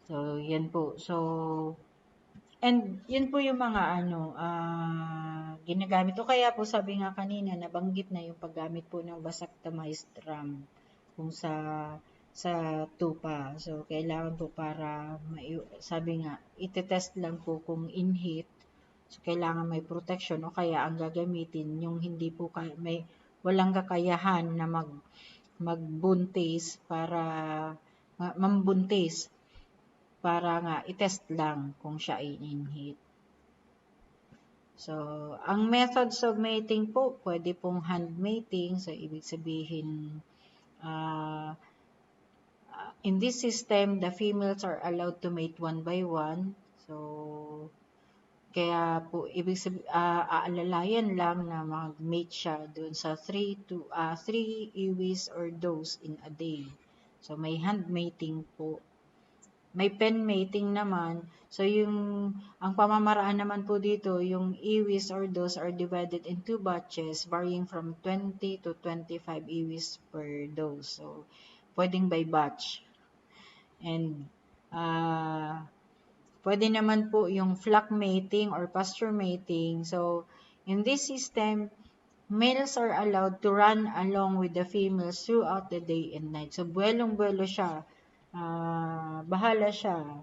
So, yan po. So, and yun po yung mga ginagamit. O kaya po sabi nga kanina, nabanggit na yung paggamit po ng vasectomized ram kung sa tupa. So, kailangan po para, sabi nga, iti-test lang po kung in heat. So, kailangan may protection o kaya ang gagamitin yung hindi po walang kakayahan na magbuntis para mambuntis para nga i-test lang kung siya ay in heat. So, ang methods of mating po, pwede pong hand mating. So, ibig sabihin, uh, in this system, the females are allowed to mate one by one. So, kaya po, ibig sabihin, aalalayan lang na mag-mate siya doon sa 3 iwis or does in a day. So, may hand mating po. May pen mating naman. So, ang pamamaraan naman po dito, yung iwis or does are divided in 2 batches varying from 20 to 25 iwis per dose. So, pwedeng by batch. And, pwede naman po yung flock mating or pasture mating. So, in this system, males are allowed to run along with the females throughout the day and night. So, buwelong-buwelo siya. Bahala siya.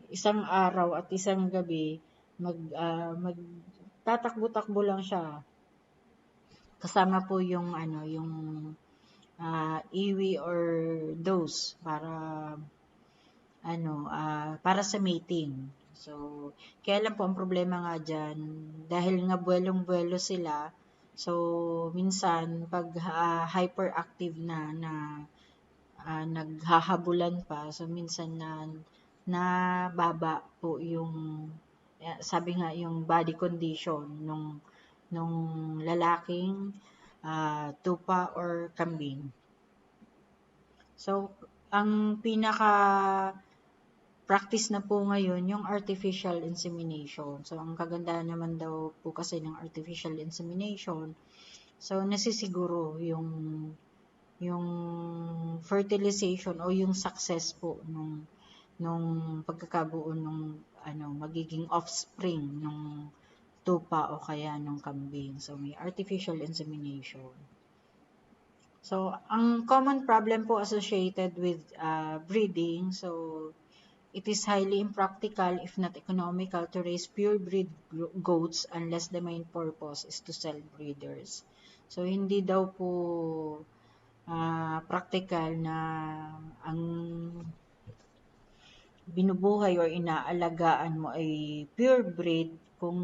Isang araw at isang gabi, magtatakbo-takbo lang siya. Kasama po yung iwi or dose para sa mating. So, kaya lang po ang problema nga dyan, dahil nga buwelong-buwelo sila, so, minsan, pag hyperactive na naghahabulan pa, so, minsan nababa po yung, sabi nga, yung body condition nung lalaking tupa or kambing. So, ang practice na po ngayon, yung artificial insemination. So, ang kagandahan naman daw po kasi ng artificial insemination, so, nasisiguro yung fertilization o yung success po nung pagkakabuo nung magiging offspring nung tupa o kaya nung kambing. So, may artificial insemination. So, ang common problem po associated with breeding, so, it is highly impractical if not economical to raise purebred goats unless the main purpose is to sell breeders. So, hindi daw po practical na ang binubuhay or inaalagaan mo ay purebred kung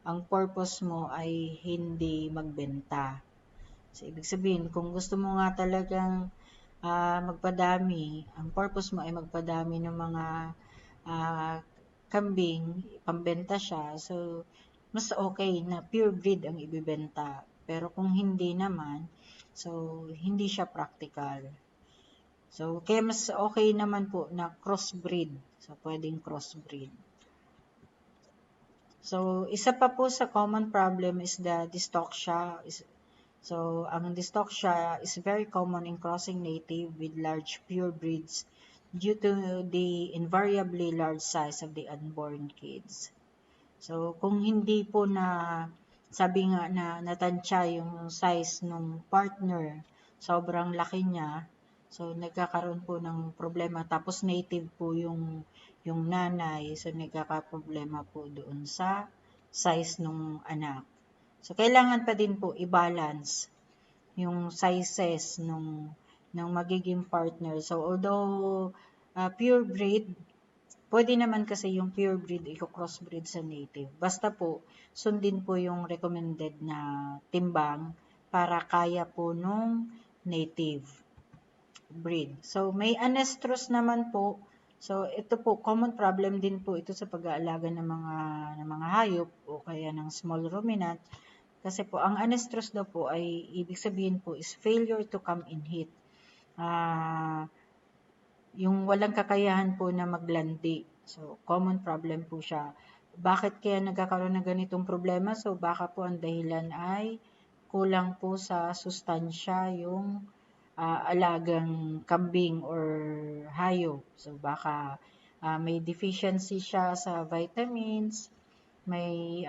ang purpose mo ay hindi magbenta. So, ibig sabihin, kung gusto mo nga talagang magpadami, ang purpose mo ay magpadami ng mga kambing, pambenta siya, so, mas okay na pure breed ang ibibenta. Pero kung hindi naman, so, hindi siya practical. So, kaya mas okay naman po na crossbreed. So, pwedeng crossbreed. So, isa pa po sa common problem is the dystoxia. So, ang dystoxia is very common in crossing native with large pure breeds due to the invariably large size of the unborn kids. So, kung hindi po sabi nga na natansya yung size ng partner, sobrang laki niya, so nagkakaroon po ng problema. Tapos native po yung nanay, so nagkakaproblema po doon sa size ng anak. So, kailangan pa din po i-balance yung sizes ng magiging partner. So, although pure breed, pwede naman kasi yung pure breed i-crossbreed sa native. Basta po, sundin po yung recommended na timbang para kaya po nung native breed. So, may anestrus naman po. So, ito po, common problem din po ito sa pag-aalaga ng mga hayop o kaya ng small ruminant. Kasi po, ang anestrus daw po ay, ibig sabihin po, is failure to come in heat. Yung walang kakayahan po na maglandi. So, common problem po siya. Bakit kaya nagkakaroon ng ganitong problema? So, baka po ang dahilan ay kulang po sa sustansya yung alagang kambing or hayop. So, baka may deficiency siya sa vitamins, may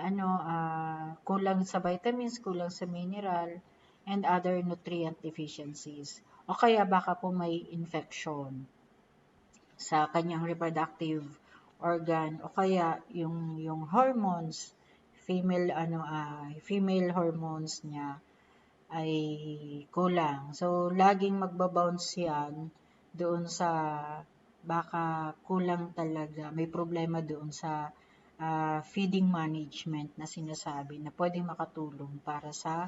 kulang sa vitamins, kulang sa mineral, and other nutrient deficiencies. O kaya baka po may infection sa kanyang reproductive organ o kaya yung hormones, female hormones niya ay kulang. So, laging magbabounce yan doon sa baka kulang talaga, may problema doon sa feeding management na sinasabi na pwedeng makatulong para sa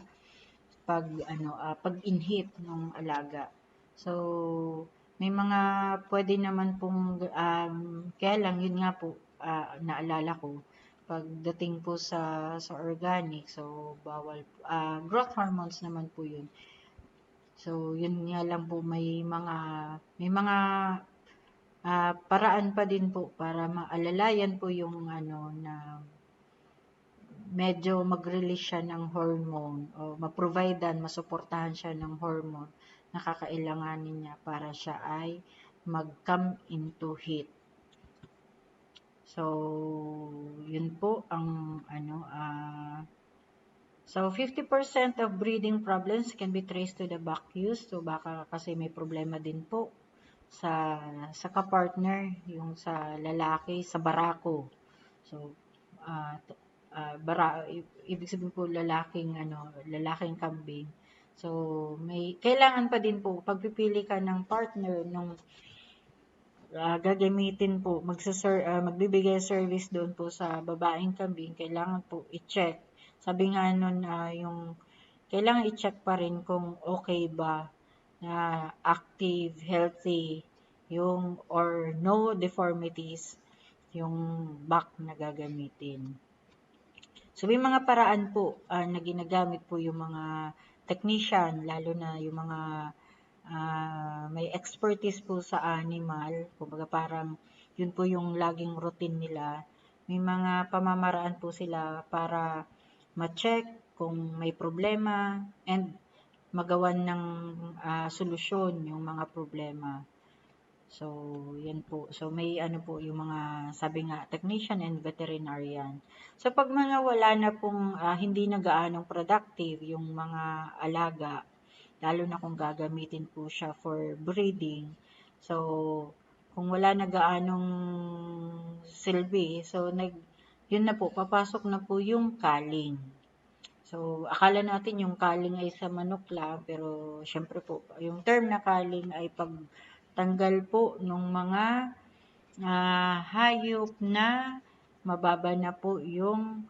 pag-inhit ng alaga. So, may mga pwede naman pong kaya lang yun nga po, naalala ko pagdating po sa organic, so bawal growth hormones naman po yun. So, yun nga lang po may mga paraan pa din po para maalalayan po yung na medyo mag-release siya ng hormone o ma-providean, masuportahan siya ng hormone na kakailanganin niya para siya ay mag-come into heat. So, yun po ang so 50% of breeding problems can be traced to the vacuous. So, baka kasi may problema din po sa kapartner, yung sa lalaki, sa barako. So, ibig sabihin po lalaking kambing. So, may kailangan pa din po pagpipili ka ng partner nung gagamitin po magbibigay service doon po sa babaeng kambing, kailangan po i-check. Sabi nga nun yung kailangan i-check pa rin kung okay ba na active, healthy yung or no deformities yung back na gagamitin. So, may mga paraan po na ginagamit po yung mga technician, lalo na yung mga may expertise po sa animal. Kumbaga parang yun po yung laging routine nila. May mga pamamaraan po sila para ma-check kung may problema and magawan ng solusyon yung mga problema. So, yan po. So, may po yung mga, sabi nga, technician and veterinarian. So, pag mga wala na pong hindi na gaanong productive yung mga alaga, lalo na kung gagamitin po siya for breeding. So, kung wala na gaanong silbi, so, yun na po, papasok na po yung culling. So, akala natin yung culling ay sa manok lang, pero syempre po, yung term na culling ay pagtanggal po ng mga hayop na mababa na po yung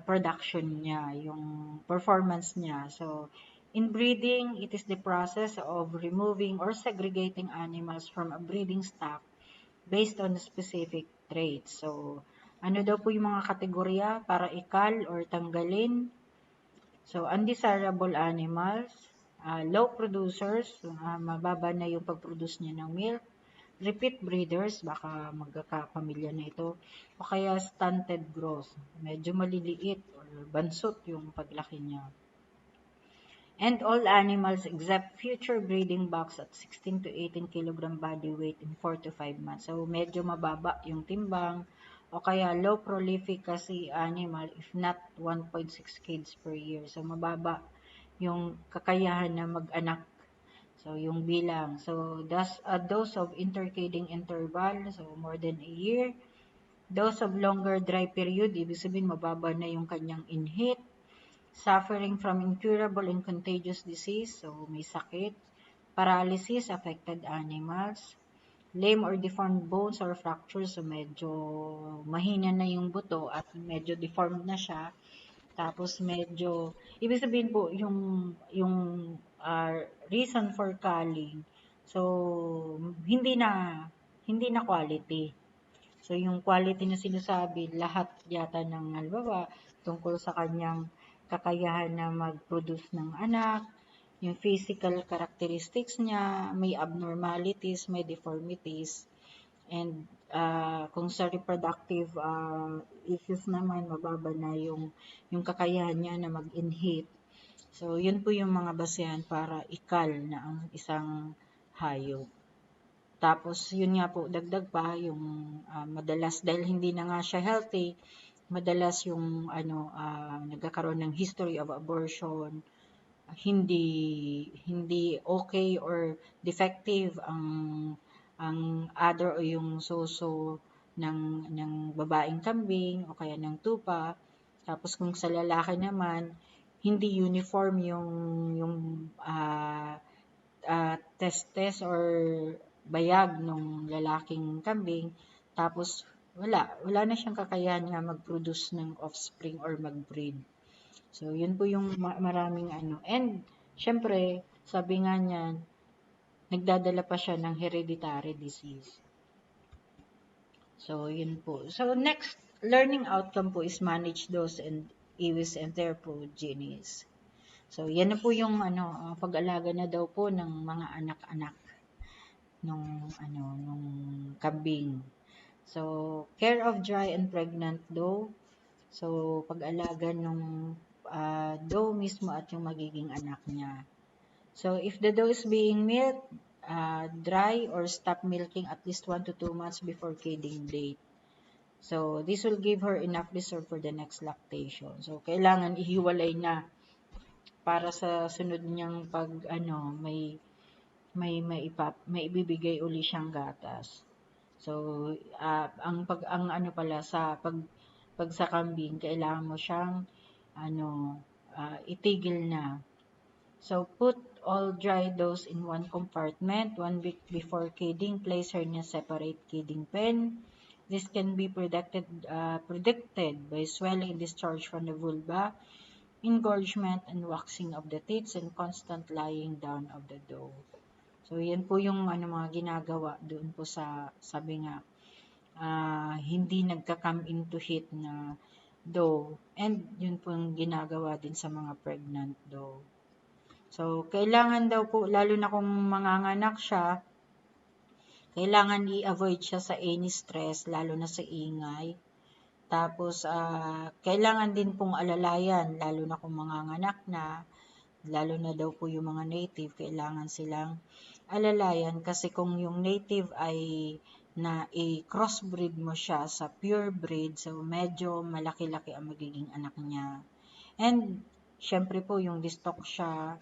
production niya, yung performance niya. So, in breeding, it is the process of removing or segregating animals from a breeding stock based on specific traits. So, ano daw po yung mga kategorya para ikal or tanggalin? So, undesirable animals, low producers, mababa na yung pag-produce niya ng milk, repeat breeders, baka magkakapamilya na ito, o kaya stunted growth, medyo maliliit or bansot yung paglaki niya. And all animals except future breeding bucks at 16 to 18 kg body weight in 4 to 5 months. So, medyo mababa yung timbang o kaya low prolificacy animal if not 1.6 kids per year. So, mababa yung kakayahan na mag-anak. So, yung bilang. So, a dose of intercading interval, so more than a year. Dose of longer dry period, ibig sabihin mababa na yung kanyang in-heat. Suffering from incurable and contagious disease, so may sakit. Paralysis, affected animals. Lame or deformed bones or fractures, so medyo mahina na yung buto at medyo deformed na siya. Tapos medyo, ibig sabihin po, yung reason for culling, so hindi na quality. So yung quality na sinasabi, lahat yata ng halimbawa tungkol sa kanyang kakayahan na mag-produce ng anak, yung physical characteristics niya, may abnormalities, may deformities, and kung sa reproductive issues naman, mababa na yung kakayahan niya na mag-inhibit. So, yun po yung mga basehan para ikal na ang isang hayop. Tapos, yun nga po, dagdag pa, yung madalas, dahil hindi na nga siya healthy, madalas yung nagkakaroon ng history of abortion, hindi okay or defective ang other o yung suso ng babaeng kambing o kaya ng tupa. Tapos kung sa lalaki naman, hindi uniform yung testes or bayag ng lalaking kambing. Tapos wala na siyang kakayahan nga mag-produce ng offspring or mag-breed. So, yun po yung maraming ano. And, syempre, sabi nga niya, nagdadala pa siya ng hereditary disease. So, yun po. So, next learning outcome po is manage those and iwis and their progenies. So, yan na po yung pag-alaga na daw po ng mga anak-anak nung kambing. So, care of dry and pregnant doe. So, pag-alaga nung doe mismo at yung magiging anak niya. So, if the doe is being milked, dry or stop milking at least 1 to 2 months before calving date. So, this will give her enough reserve for the next lactation. So, kailangan ihiwalay na para sa sunod niyang may ibibigay uli siyang gatas. So, ang pag sa kambing, kailangan mo siyang itigil na. So, put all dry does in one compartment 1 week before calving. Place her in a separate calving pen. This can be predicted by swelling and discharge from the vulva, engorgement and waxing of the teats, and constant lying down of the doe. So, yan po yung mga ginagawa doon po sa, sabi nga, hindi nagka-come into heat na doe. And yun po yung ginagawa din sa mga pregnant doe. So, kailangan daw po, lalo na kung manganganak siya, kailangan i-avoid siya sa any stress, lalo na sa ingay. Tapos, kailangan din pong alalayan, lalo na kung manganganak na, lalo na daw po yung mga native, kailangan silang alalayan kasi kung yung native ay na i-crossbreed mo siya sa pure breed, so medyo malaki-laki ang magiging anak niya. And, syempre po, yung distock siya,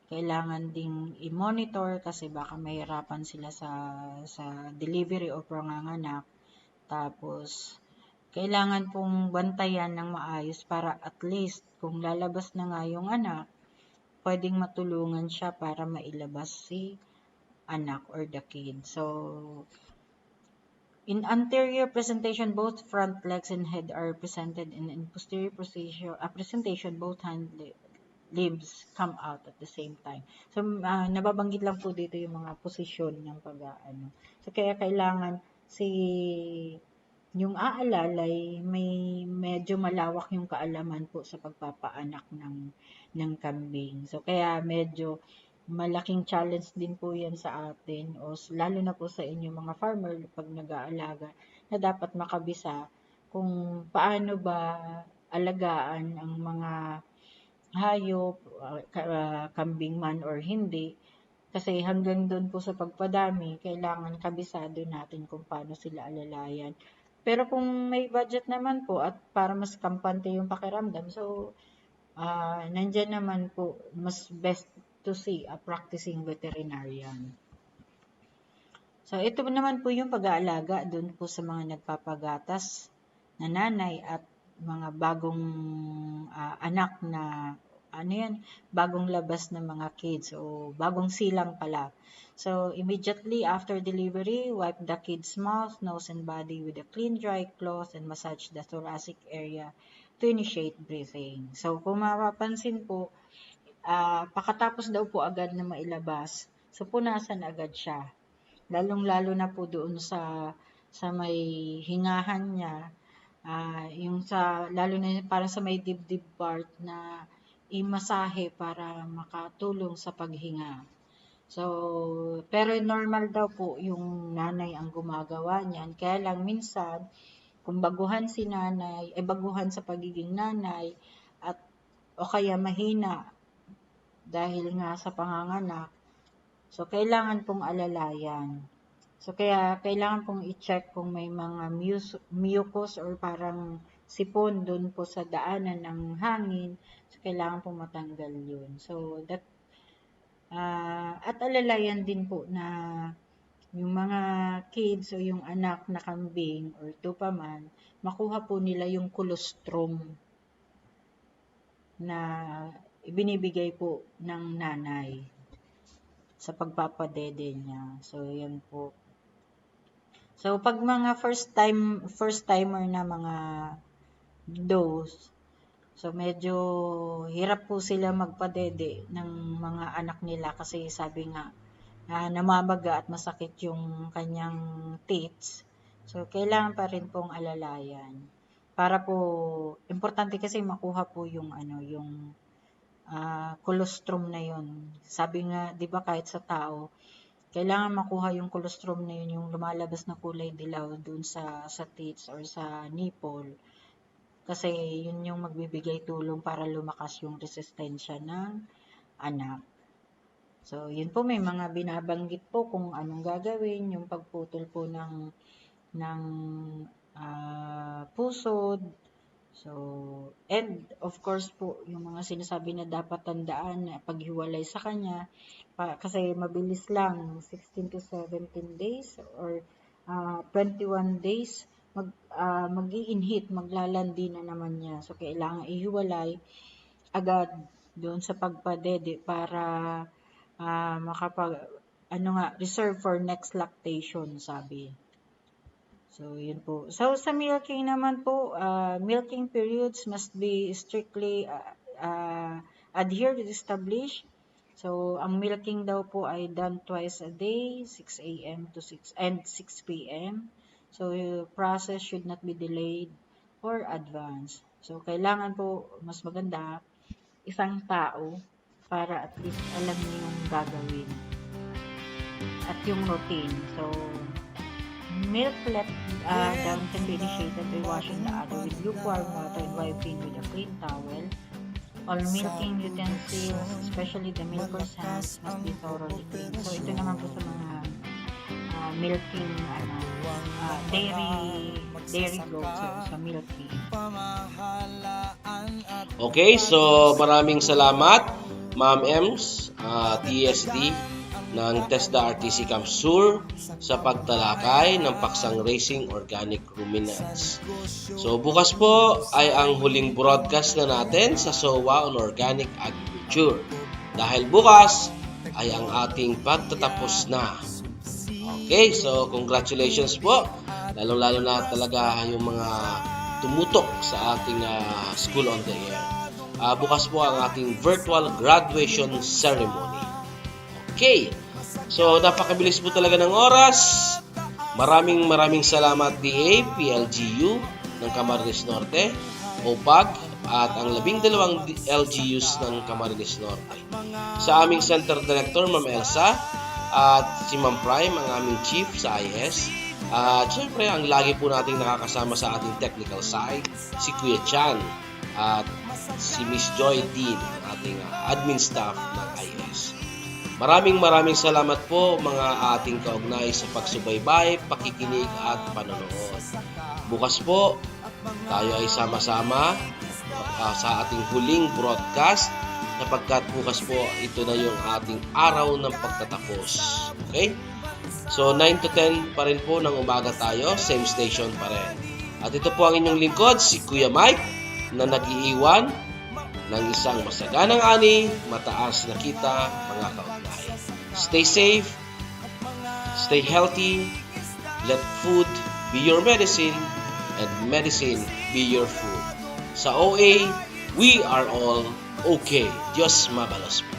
kailangan ding i-monitor kasi baka mahirapan sila sa delivery o panganganak. Tapos, kailangan pong bantayan ng maayos para at least kung lalabas na nga yung anak, pwedeng matulungan siya para mailabas si anak or the kid. So, in anterior presentation, both front legs and head are presented, and in posterior presentation, both limbs come out at the same time. So, nababanggit lang po dito yung mga posisyon ng So, kaya kailangan yung aalalay, may medyo malawak yung kaalaman po sa pagpapaanak ng kambing. So, kaya medyo malaking challenge din po yan sa atin, o lalo na po sa inyo mga farmer pag nag-aalaga, na dapat makabisa kung paano ba alagaan ang mga hayop, kambing man or hindi. Kasi hanggang doon po sa pagpadami, kailangan kabisado natin kung paano sila alalayan. Pero kung may budget naman po at para mas kampante yung pakiramdam, so nandyan naman po, mas best to see a practicing veterinarian. So, ito naman po yung pag-aalaga doon po sa mga nagpapagatas na nanay at mga bagong anak na bagong labas na mga kids o bagong silang pala. So, immediately after delivery, wipe the kid's mouth, nose, and body with a clean, dry cloth and massage the thoracic area to initiate breathing. So, kung mapapansin po, pakatapos daw po agad na mailabas, so punasan agad siya. Lalong-lalo na po doon sa may hingahan niya, lalo na para sa may dibdib part na imasahe para makatulong sa paghinga. So, pero normal daw po yung nanay ang gumagawa niyan. Kaya lang minsan, kung baguhan si nanay, baguhan sa pagiging nanay, o kaya mahina dahil nga sa panganganak, so kailangan pong alalayan. So, kaya kailangan pong i-check kung may mga mucus or parang sipon doon po sa daanan ng hangin. So, kailangan pong matanggal yun. So, at alalayan din po na yung mga kids o yung anak na kambing or tupa man, makuha po nila yung colostrum na ibinibigay po ng nanay sa pagpapadede niya. So, yan po. So, pag mga first timer na mga dose, so medyo hirap po sila magpadede ng mga anak nila kasi sabi nga, namamaga at masakit yung kanyang teats. So, kailangan pa rin pong alalayan. Para po, importante kasi makuha po yung yung colostrum na yun. Sabi nga, di ba kahit sa tao, kailangan makuha yung colostrum na yun, yung lumalabas na kulay dilaw dun sa teats or sa nipple. Kasi yun yung magbibigay tulong para lumakas yung resistensya ng anak. So, yun po, may mga binabanggit po kung anong gagawin, yung pagputol po ng pusod. So, and of course po, yung mga sinasabi na dapat tandaan na paghiwalay sa kanya, kasi mabilis lang, 16 to 17 days or 21 days, mag-i-inhit, maglalandi na naman niya. So, kailangan ihiwalay agad doon sa pagpadede para reserve for next lactation, sabi. So, yun po. So, sa milking naman po, milking periods must be strictly adhered and established. So, ang milking daw po ay done twice a day, 6 a.m. to 6 p.m. So, yung process should not be delayed or advanced. So, kailangan po, mas maganda, isang tao para at least alam niyo yung gagawin at yung routine. So, milk let down can be initiated by washing the udder with lukewarm water and wiping with a clean towel. All milking utensils, especially the milker's hands, must be thoroughly cleaned. So, ito naman po sa mga milking, dairy goats, sa milking. Okay, so maraming salamat, Ma'am Ems, TSD ng TESDA RTC Camp Sur sa pagtalakay ng paksang Raising Organic Ruminants. So bukas po ay ang huling broadcast na natin sa SOWA on Organic Agriculture. Dahil bukas ay ang ating pagtatapos na. Okay, so congratulations po. Lalo-lalo na talaga yung mga tumutok sa ating School on the Air. Bukas po ang ating virtual graduation ceremony. Okay, so napakabilis po talaga ng oras. Maraming salamat DA, PLGU ng Camarines Norte, OPAG, at ang 12 LGUs ng Camarines Norte. Sa aming Center Director, Ma'am Elsa, at si Ma'am Prime, ang aming Chief sa IS. At syempre, ang lagi po nating nakakasama sa ating technical side, si Kuya Chan, at si Miss Joy Dean, ating admin staff ng IS. Maraming salamat po mga ating kaugnay sa pagsubaybay, pakikinig at panonood. Bukas po, tayo ay sama-sama sa ating huling broadcast sapagkat bukas po ito na yung ating araw ng pagtatapos. Okay? So 9 to 10 pa rin po ng umaga tayo, same station pa rin. At ito po ang inyong lingkod, si Kuya Mike, na nag-iiwan ng isang masaganang ani, mataas na kita, mga kaugnay. Stay safe, stay healthy, let food be your medicine, and medicine be your food. Sa OA, we are all okay. Diyos mabalos po.